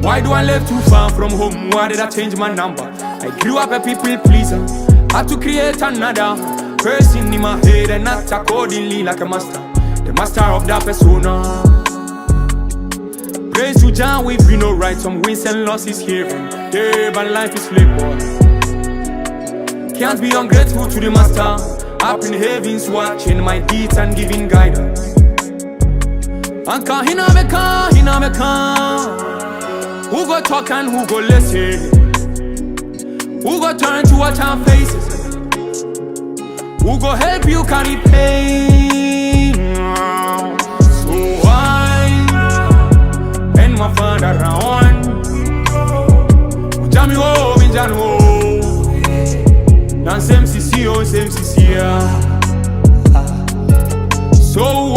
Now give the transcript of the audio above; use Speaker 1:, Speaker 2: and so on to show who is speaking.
Speaker 1: Why do I live too far from home? Why did I change my number? I grew up a people pleaser. Had to create another person in my head and act accordingly like a master. The master of that persona. Praise to Jah, we've been alright. Some wins and losses here. Yeah, but life is labor. Can't be ungrateful to the master. Up in heavens watching my deeds and giving guidance. Anka hina meka. Who go talk and who go listen? Who go turn to watch our faces? Who go help you carry pain? So I and my father around. Jami ho, minjan ho. Nan same CC. So